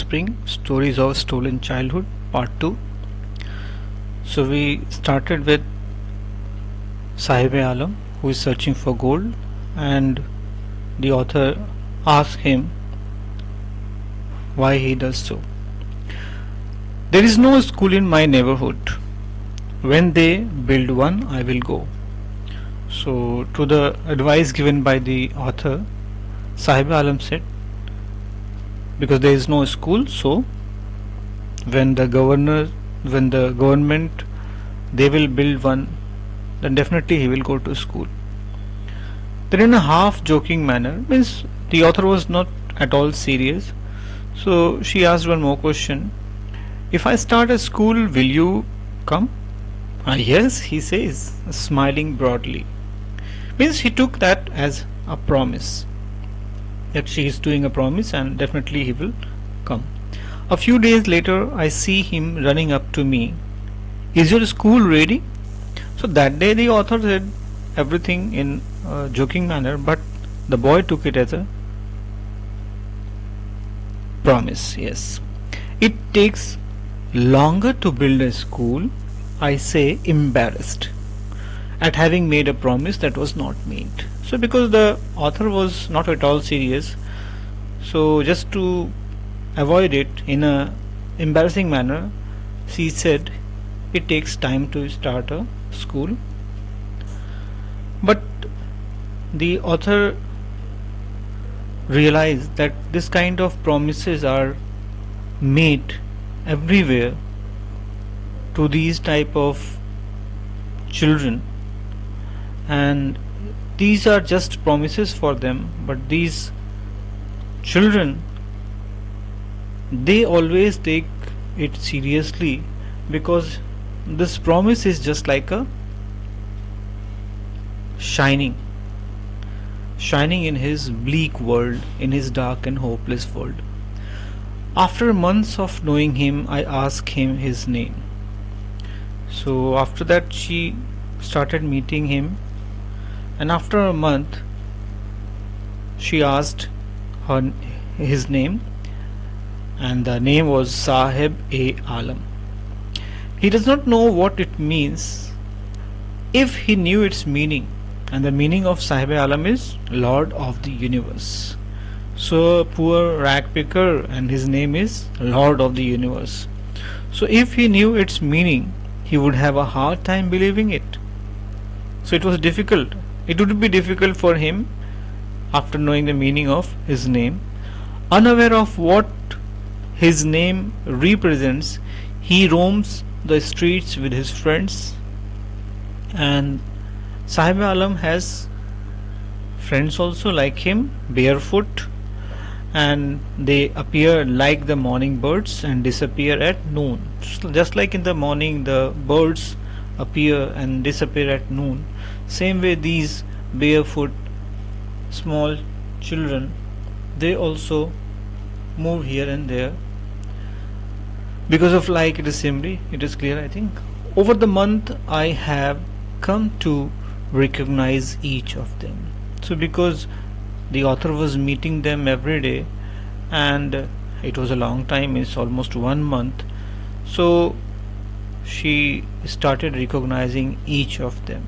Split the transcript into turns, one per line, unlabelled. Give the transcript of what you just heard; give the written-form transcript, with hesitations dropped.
Spring Stories of Stolen Childhood Part 2. So we started with Sahib Alam, who is searching for gold, and the author asks him why he does so. There is no school in my neighborhood. When they build one, I will go. So, to the advice given by the author, Sahib Alam said, because there is no school, so when the government they will build one, then definitely he will go to school. Then in a half joking manner, means the author was not at all serious, so she asked one more question: if I start a school, will you come? Yes, he says, smiling broadly. Means he took that as a promise, that she is doing a promise and definitely he will come. A few days later, I see him running up to me. Is your school ready? So that day the author said everything in a joking manner, but the boy took it as a promise. Yes. It takes longer to build a school, I say, embarrassed at having made a promise that was not made. So because the author was not at all serious, so just to avoid it in a embarrassing manner, she said it takes time to start a school. But the author realized that this kind of promises are made everywhere to these type of children, and these are just promises for them, but these children, they always take it seriously, because this promise is just like a shining in his bleak world, in his dark and hopeless world. After months of knowing him, I asked him his name. So after that she started meeting him, and after a month she asked his name, and the name was Sahib Alam. He does not know what it means. If he knew its meaning, and the meaning of Sahib Alam is Lord of the Universe. So poor rag picker, and his name is Lord of the Universe. So if he knew its meaning, he would have a hard time believing it. So it was difficult. It would be difficult for him after knowing the meaning of his name. Unaware of what his name represents, he roams the streets with his friends, and Sahib Alam has friends also like him, barefoot, and they appear like the morning birds and disappear at noon. Just like in the morning the birds appear and disappear at noon, same way these barefoot small children, they also move here and there. Because of like assembly, it is clear, I think. Over the month I have come to recognize each of them. So because the author was meeting them every day, and it was a long time, it's almost 1 month, so she started recognizing each of them.